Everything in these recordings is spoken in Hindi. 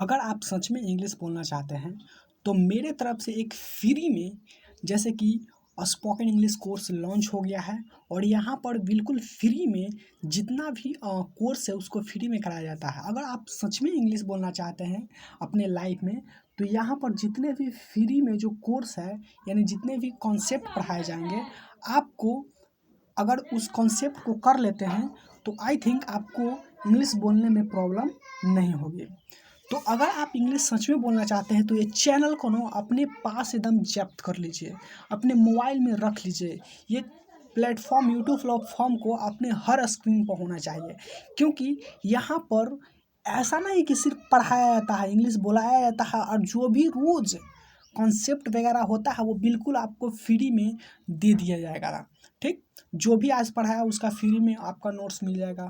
अगर आप सच में इंग्लिश बोलना चाहते हैं तो मेरे तरफ से एक फ्री में जैसे कि स्पोकन इंग्लिश कोर्स लॉन्च हो गया है और यहाँ पर बिल्कुल फ्री में जितना भी कोर्स है उसको फ्री में कराया जाता है। अगर आप सच में इंग्लिश बोलना चाहते हैं अपने लाइफ में तो यहाँ पर जितने भी फ्री में जो कोर्स है यानी जितने भी कॉन्सेप्ट पढ़ाए जाएंगे आपको अगर उस कॉन्सेप्ट को कर लेते हैं तो आई थिंक आपको इंग्लिश बोलने में प्रॉब्लम नहीं होगी। तो अगर आप इंग्लिश सच में बोलना चाहते हैं तो ये चैनल को ना अपने पास एकदम जब्त कर लीजिए, अपने मोबाइल में रख लीजिए। ये प्लेटफॉर्म यूट्यूब प्लेटफॉर्म को अपने हर स्क्रीन पर होना चाहिए, क्योंकि यहाँ पर ऐसा नहीं कि सिर्फ पढ़ाया जाता है, इंग्लिश बुलाया जाता है और जो भी रोज़ कॉन्सेप्ट वगैरह होता है वो बिल्कुल आपको फ्री में दे दिया जाएगा। ठीक, जो भी आज पढ़ाया उसका फ्री में आपका नोट्स मिल जाएगा।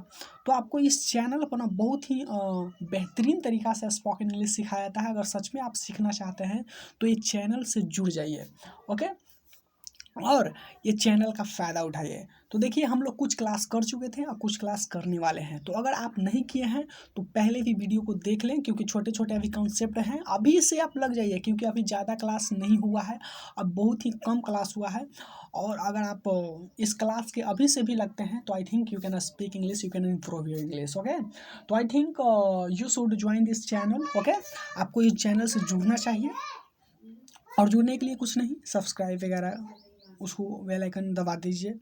तो आपको इस चैनल पर ना बहुत ही बेहतरीन तरीक़ा से स्पोकन इंग्लिश सिखाया जाता है। अगर सच में आप सीखना चाहते हैं तो ये चैनल से जुड़ जाइए, ओके, और ये चैनल का फ़ायदा उठाइए। तो देखिए हम लोग कुछ क्लास कर चुके थे और कुछ क्लास करने वाले हैं, तो अगर आप नहीं किए हैं तो पहले भी वीडियो को देख लें, क्योंकि छोटे छोटे अभी कॉन्सेप्ट हैं। अभी से आप लग जाइए क्योंकि अभी ज़्यादा क्लास नहीं हुआ है, अब बहुत ही कम क्लास हुआ है। और अगर आप इस क्लास के अभी से भी लगते हैं तो I think you can speak English, you can improve your English, okay. तो I think you should join this channel, okay. आपको इस चैनल से जुड़ना चाहिए और जुड़ने के लिए कुछ नहीं, सब्सक्राइब वगैरह उसको बेल आइकन दबा दीजिए।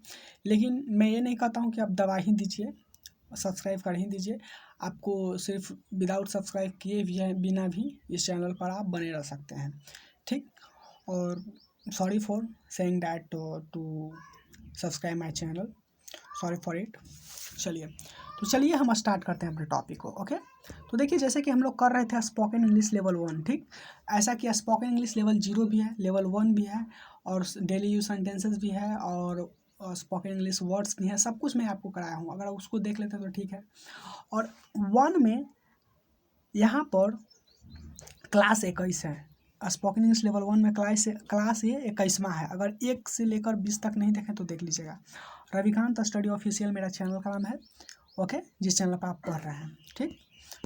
लेकिन मैं ये नहीं कहता हूँ कि आप दबा ही दीजिए, सब्सक्राइब कर ही दीजिए। आपको सिर्फ विदाउट सब्सक्राइब किए भी है बिना भी इस चैनल पर आप बने रह सकते हैं, ठीक। और sorry for saying that to subscribe my channel, sorry for it. चलिए हम स्टार्ट करते हैं अपने टॉपिक को, ओके। तो देखिए जैसे कि हम लोग कर रहे थे स्पोकन इंग्लिश लेवल 1, ठीक। ऐसा कि स्पोकन इंग्लिश लेवल 0 भी है, लेवल 1 भी है, और डेली यूज सेंटेंसेस भी है, और स्पोकन इंग्लिश वर्ड्स भी हैं। सब कुछ मैं आपको कराया हूँ, अगर उसको देख लेते हैं तो ठीक है। और 1 में यहाँ पर क्लास 21 है। स्पोकन इंग्लिश लेवल 1 में क्लास ये 21वां है। अगर 1 से लेकर 20 तक नहीं देखें तो देख लीजिएगा। रविकांत स्टडी ऑफिशियल मेरा चैनल का नाम है, ओके, जिस चैनल पर आप पढ़ रहे हैं, ठीक।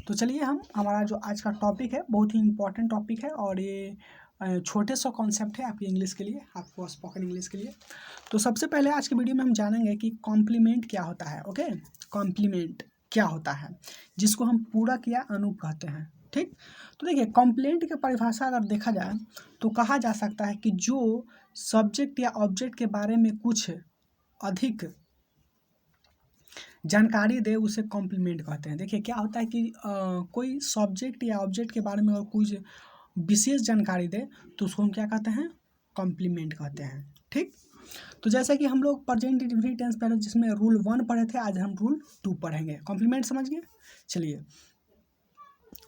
तो चलिए हमारा जो आज का टॉपिक है बहुत ही इंपॉर्टेंट टॉपिक है, और ये छोटे सा कॉन्सेप्ट है आपकी इंग्लिश के लिए, आपको स्पोकन इंग्लिश के लिए। तो सबसे पहले आज की वीडियो में हम जानेंगे कि कॉम्प्लीमेंट क्या होता है, ओके। कॉम्प्लीमेंट क्या होता है, जिसको हम पूरा किया अनुप कहते हैं, ठीक। तो देखिए कॉम्प्लीमेंट की परिभाषा अगर देखा जाए तो कहा जा सकता है कि जो सब्जेक्ट या ऑब्जेक्ट के बारे में कुछ अधिक जानकारी दे उसे कॉम्प्लीमेंट कहते हैं। देखिए क्या होता है कि कोई सब्जेक्ट या ऑब्जेक्ट के बारे में अगर कुछ विशेष जानकारी दे तो उसको हम क्या कहते हैं, कॉम्प्लीमेंट कहते हैं, ठीक। तो जैसे कि हम लोग प्रेजेंट इंडेफिनिट टेंस पहले जिसमें रूल 1 पढ़े थे, आज हम रूल 2 पढ़ेंगे। कॉम्प्लीमेंट समझ गए। चलिए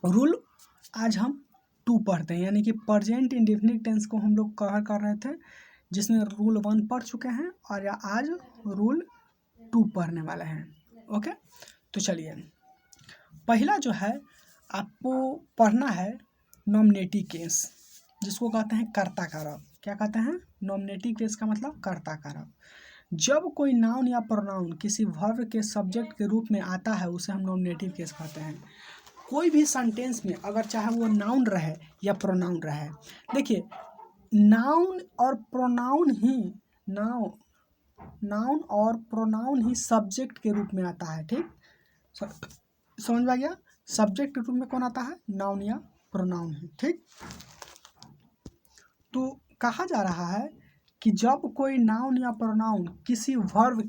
रूल आज हम 2 पढ़ते हैं, यानी कि प्रेजेंट इंडेफिनिट टेंस को हम लोग कवर कर रहे थे, जिसमें रूल 1 पढ़ चुके हैं और आज रूल 2 पढ़ने वाले हैं, ओके। तो चलिए पहला जो है आपको पढ़ना है नॉमिनेटिव केस, जिसको कहते हैं कर्ता कारक। क्या कहते हैं, नॉमिनेटिव केस का मतलब कर्ता कारक। जब कोई नाउन या प्रोनाउन किसी वर्ब के सब्जेक्ट के रूप में आता है उसे हम नॉमिनेटिव केस कहते हैं। कोई भी सेंटेंस में अगर चाहे वो नाउन रहे या प्रोनाउन रहे, देखिए नाउन और प्रोनाउन ही नाउन और प्रोनाउन ही सब्जेक्ट के रूप में आता है, ठीक। समझ में आ गया। सब्जेक्ट के रूप में कौन आता है, नाउन या प्रोनाउन ही, ठीक। तो कहा जा रहा है कि जब कोई नाउन या प्रोनाउन किसी वर्ब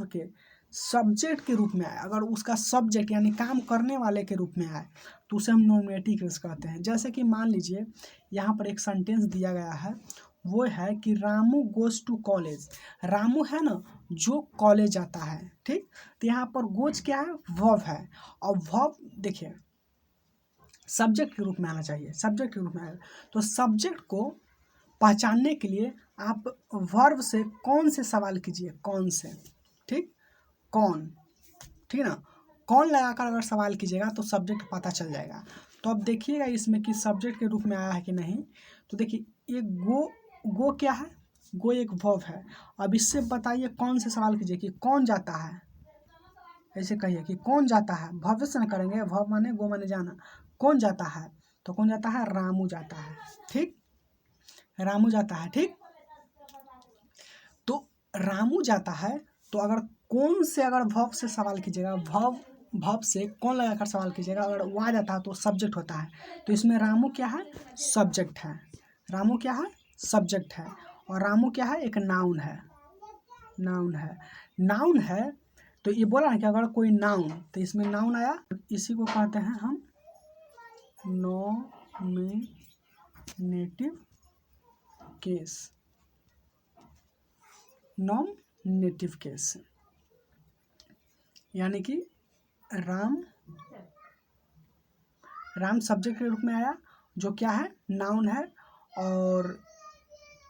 के सब्जेक्ट के रूप में आए, अगर उसका सब्जेक्ट यानी काम करने वाले के रूप में आए तो उसे हम नॉमिनेटिव केस कहते हैं। जैसे कि मान लीजिए यहाँ पर एक सेंटेंस दिया गया है, वो है कि Ramu goes to college. Ramu है ना जो कॉलेज जाता है, ठीक। तो यहाँ पर गोज क्या है, वर्ब है, और वर्ब देखिए सब्जेक्ट के रूप में आना चाहिए, सब्जेक्ट के रूप में आए। तो सब्जेक्ट को पहचानने के लिए आप वर्ब से कौन से सवाल कीजिए, कौन से, ठीक, कौन, ठीक है ना। कौन लगाकर अगर सवाल कीजिएगा तो सब्जेक्ट पता चल जाएगा। तो अब देखिएगा इसमें कि सब्जेक्ट के रूप में आया है कि नहीं। तो देखिए ये गो क्या है, गो एक वर्ब है। अब इससे बताइए कौन से सवाल कीजिए कि कौन जाता है, ऐसे कहिए कि कौन जाता है, भविष्य न करेंगे, भव माने गो माने जाना, कौन जाता है? तो कौन जाता है? रामू जाता है। ठीक, रामू जाता है। ठीक, तो रामू जाता है। तो अगर कौन से अगर वर्ब से सवाल कीजिएगा, वर्ब से कौन लगाकर सवाल कीजिएगा, अगर वो आ जाता है तो सब्जेक्ट होता है। तो इसमें रामू क्या है? सब्जेक्ट है। रामू क्या है? सब्जेक्ट है। और रामू क्या है? एक नाउन है। नाउन है। नाउन है तो ये बोला ना कि अगर कोई नाउन, तो इसमें नाउन आया, इसी को कहते हैं हम नॉमिनेटिव केस। नॉमिनेटिव केस यानी कि राम सब्जेक्ट के रूप में आया, जो क्या है? नाउन है। और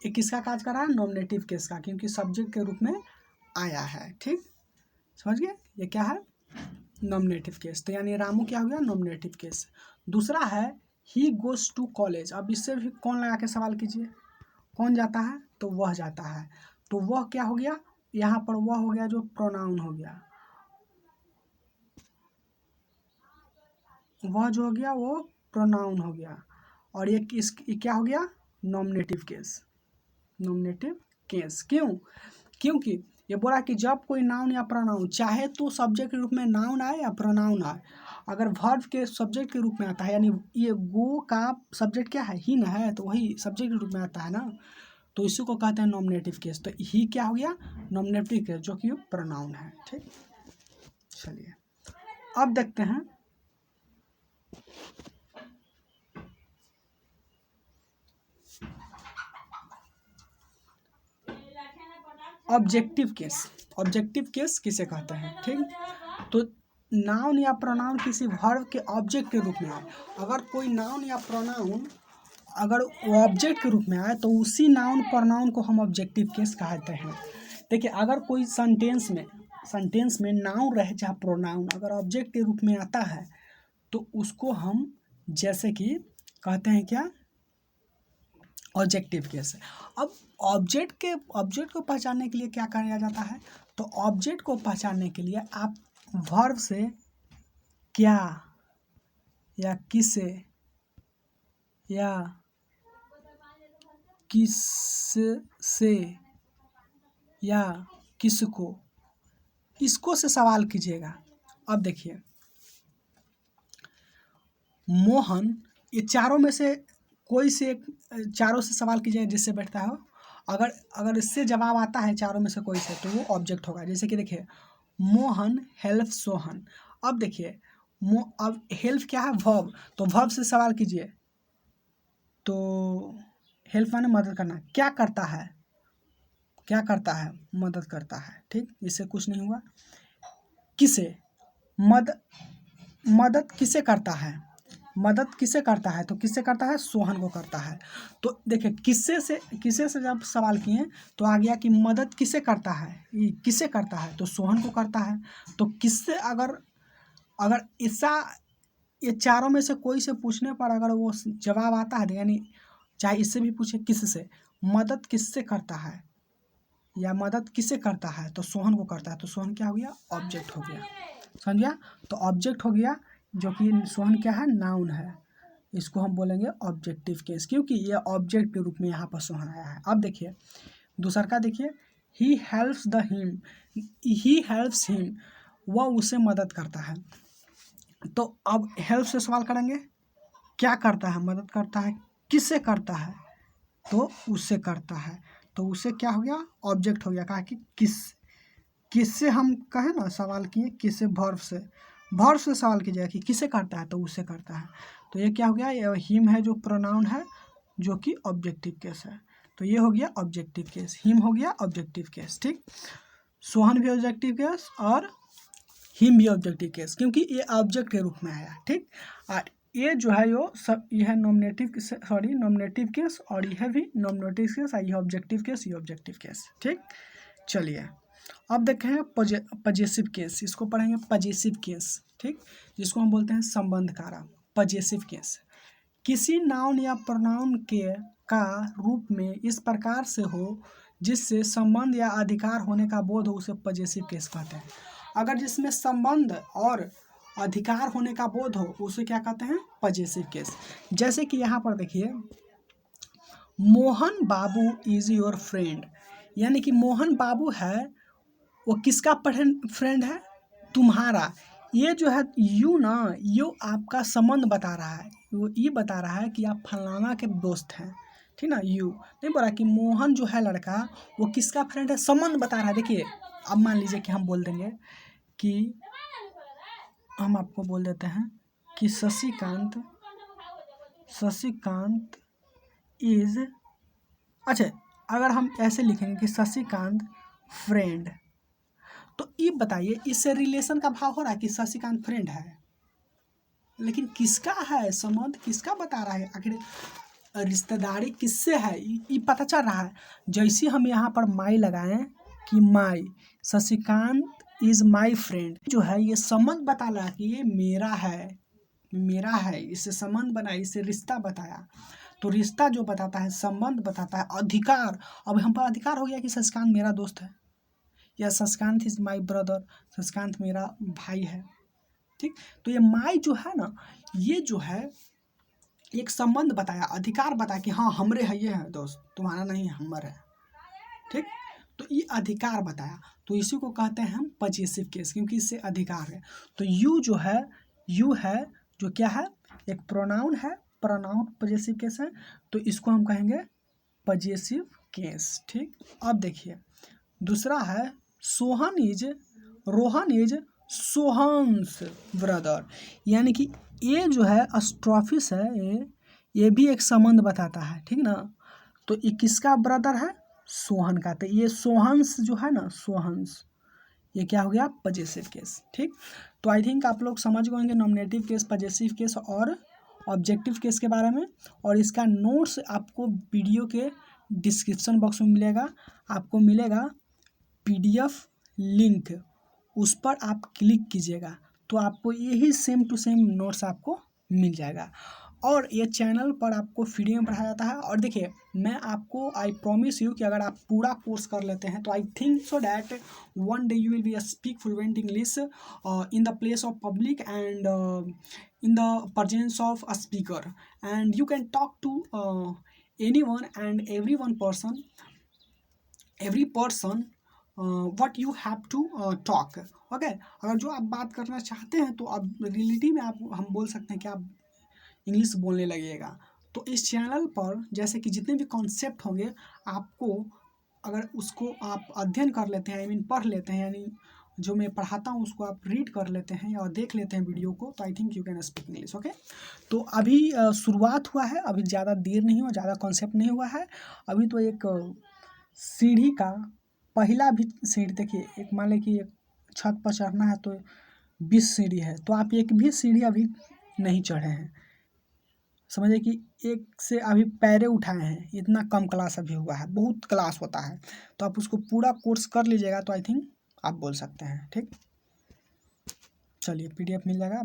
ये किसका काज कर रहा है? नॉमिनेटिव केस का, क्योंकि सब्जेक्ट के रूप में आया है। ठीक, समझ गए? ये क्या है? Nominative case. तो यानी रामू क्या हो गया? Nominative case. दूसरा है ही गोज टू कॉलेज। अब इससे भी कौन लगा के सवाल कीजिए, कौन जाता है? तो वह जाता है। तो वह क्या हो गया? यहाँ पर वह हो गया जो प्रोनाउन हो गया, वह जो हो गया वो प्रोनाउन हो गया। और ये क्या हो गया? Nominative case. नॉमिनेटिव केस क्यों? क्योंकि ये बोला कि जब कोई नाउन या प्रोनाउन, चाहे तो सब्जेक्ट के रूप में नाउन आए या प्रोनाउन आए, अगर वर्ब के सब्जेक्ट के रूप में आता है, यानी ये गो का सब्जेक्ट क्या है? ही ना है, तो वही सब्जेक्ट के रूप में आता है ना, तो इसी को कहते हैं नॉमिनेटिव केस। तो ही क्या हो गया? नॉमिनेटिव केस, जो कि प्रोनाउन है। ठीक, चलिए अब देखते हैं ऑब्जेक्टिव केस। ऑब्जेक्टिव केस किसे कहते हैं? ठीक, तो नाउन या प्रोनाउन किसी वर्ब के ऑब्जेक्ट के रूप में आए। अगर कोई नाउन या प्रोनाउन अगर ऑब्जेक्ट के रूप में आए तो उसी नाउन प्रोनाउन को हम ऑब्जेक्टिव केस कहते हैं। देखिए, अगर कोई सेंटेंस में नाउन रहे चाहे प्रोनाउन, अगर ऑब्जेक्ट के रूप में आता है तो उसको हम जैसे कि कहते हैं क्या? Objective case. अब ऑब्जेक्ट को पहचानने के लिए क्या किया जाता है? तो ऑब्जेक्ट को पहचानने के लिए आप वर्ब से क्या या किसे या किससे या किसको, इसको से सवाल कीजिएगा। अब देखिए, मोहन, ये चारों में से कोई से एक, चारों से सवाल कीजिए जिससे बैठता हो। अगर इससे जवाब आता है चारों में से कोई से, तो वो ऑब्जेक्ट होगा। जैसे कि देखिए, मोहन हेल्प सोहन। अब देखिए, अब हेल्प क्या है? वर्ब। तो वर्ब से सवाल कीजिए, तो हेल्प माने मदद करना। क्या करता है? क्या करता है? मदद करता है। ठीक, इससे कुछ नहीं हुआ। किसे? मदद किसे करता है? मदद किसे करता है? तो किससे करता है? सोहन को करता है। तो देखिए, किसे से जब सवाल किए तो आ गया कि मदद किसे करता है? ये किसे करता है? तो सोहन को करता है। तो किससे अगर ऐसा ये चारों में से कोई से पूछने पर अगर वो जवाब आता है, यानी चाहे इससे भी पूछे किससे, मदद किससे करता है या मदद किसे करता है, तो सोहन को करता है। तो सोहन क्या हो गया? ऑब्जेक्ट हो गया। समझ गया? तो ऑब्जेक्ट हो गया, जो कि सोहन क्या है? नाउन है। इसको हम बोलेंगे ऑब्जेक्टिव केस, क्योंकि ये ऑब्जेक्ट के रूप में यहाँ पर सोहन आया है। अब देखिए दूसरा का, देखिए ही हेल्प्स हिम, वह उसे मदद करता है। तो अब हेल्प से सवाल करेंगे, क्या करता है? मदद करता है। किससे करता है? तो उससे करता है। तो उससे क्या हो गया? ऑब्जेक्ट हो गया। कहा कि किससे हम कहे ना सवाल किए, किससे? वर्ब से सवाल कीजिएगा कि किसे करता है, तो उससे करता है। तो ये क्या हो गया? ये हिम है जो प्रोनाउन है, जो कि ऑब्जेक्टिव केस है। तो ये हो गया ऑब्जेक्टिव केस, हिम हो गया ऑब्जेक्टिव केस। ठीक, सोहन भी ऑब्जेक्टिव केस और हिम भी ऑब्जेक्टिव केस, क्योंकि ये ऑब्जेक्ट के रूप में आया। ठीक, और ये जो है ये है नॉमिनेटिव केस, और यह भी नॉमिनेटिव केस, ये ऑब्जेक्टिव केस, ये ऑब्जेक्टिव केस। ठीक, चलिए अब देखें पजेसिव केस। इसको पढ़ेंगे पजेसिव केस। ठीक, जिसको हम बोलते हैं संबंध कारक। पजेसिव केस किसी नाउन या प्रोनाउन का रूप में इस प्रकार से हो जिससे संबंध या अधिकार होने का बोध हो, उसे पजेसिव केस कहते हैं। अगर जिसमें संबंध और अधिकार होने का बोध हो, उसे क्या कहते हैं, पजेसिव केस। जैसे कि यहाँ पर देखिए, मोहन बाबू इज योर फ्रेंड, यानी कि मोहन बाबू है वो किसका फ्रेंड है, तुम्हारा। ये जो है यू ना, यू आपका संबंध बता रहा है, वो ये बता रहा है कि आप फलाना के दोस्त हैं, ठीक ना। यू नहीं बोला कि मोहन जो है लड़का वो किसका फ्रेंड है, संबंध बता रहा है। देखिए अब मान लीजिए कि हम बोल देंगे कि हम आपको बोल देते हैं कि शशिकांत इज, अच्छा अगर हम ऐसे लिखेंगे कि शशिकांत फ्रेंड, तो ये बताइए इससे रिलेशन का भाव हो रहा है कि शशिकांत फ्रेंड है, लेकिन किसका है, संबंध किसका बता रहा है, आखिर रिश्तेदारी किससे है, ये पता चल रहा है। जैसे हम यहाँ पर माई लगाएं कि माई शशिकांत इज माई फ्रेंड, जो है ये संबंध बता रहा है कि ये मेरा है, इससे संबंध बना, इससे रिश्ता बताया। तो रिश्ता जो बताता है, संबंध बताता है, अधिकार, अब हम पर अधिकार हो गया कि शशिकांत मेरा दोस्त है, या Shashikant is my brother, Shashikant मेरा भाई है, ठीक। तो ये माई जो है ना, ये जो है एक संबंध बताया, अधिकार बताया कि हाँ हमरे है, ये है दोस्त, तुम्हारा नहीं हमर है, ठीक। तो ये अधिकार बताया, तो इसी को कहते हैं हम पजेसिव केस, क्योंकि इससे अधिकार है। तो यू जो है, यू है जो क्या है, एक प्रोनाउन है, प्रोनाउन पजेसिव केस है, तो इसको हम कहेंगे पजेसिव केस, ठीक। अब देखिए दूसरा है रोहन इज सोहन्स ब्रदर, यानी कि ये जो है अस्ट्रॉफिस है, ये भी एक संबंध बताता है, ठीक ना। तो ये किसका ब्रदर है, सोहन का, तो ये सोहन्स जो है ना, सोहन्स, ये क्या हो गया, पजेसिव केस, ठीक। तो आई थिंक आप लोग समझ गए होंगे नॉमिनेटिव केस, पजेसिव केस और ऑब्जेक्टिव केस के बारे में। और इसका नोट्स आपको वीडियो के डिस्क्रिप्शन बॉक्स में मिलेगा, आपको मिलेगा PDF लिंक, उस पर आप क्लिक कीजिएगा तो आपको यही सेम टू सेम नोट्स आपको मिल जाएगा। और ये चैनल पर आपको फ्री में पढ़ाया जाता है। और देखिए मैं आपको आई प्रॉमिस यू कि अगर आप पूरा कोर्स कर लेते हैं तो I think so that one day you will be speak fluent English in the place of public and in the presence of a speaker, and you can talk to anyone and every person what you have to talk, okay. अगर जो आप बात करना चाहते हैं तो अब रियलिटी में आप हम बोल सकते हैं कि आप इंग्लिश बोलने लगिएगा। तो इस चैनल पर जैसे कि जितने भी कॉन्सेप्ट होंगे, आपको अगर उसको आप अध्ययन कर लेते हैं, आई मीन पढ़ लेते हैं, यानी जो मैं पढ़ाता हूँ उसको आप रीड कर लेते हैं या देख लेते हैं वीडियो को, तो I think you can speak English, okay. तो अभी शुरुआत हुआ है, अभी ज़्यादा देर नहीं हुआ, ज़्यादा कॉन्सेप्ट नहीं हुआ है। अभी तो एक सीढ़ी का पहला भी सीढ़ी, देखिए एक मान लें कि एक छत पर चढ़ना है तो 20 सीढ़ी है, तो आप एक भी सीढ़ी अभी नहीं चढ़े हैं, समझिए कि एक से अभी पैरे उठाए हैं, इतना कम क्लास अभी हुआ है, बहुत क्लास होता है। तो आप उसको पूरा कोर्स कर लीजिएगा तो आई थिंक आप बोल सकते हैं, ठीक। चलिए PDF मिल जाएगा।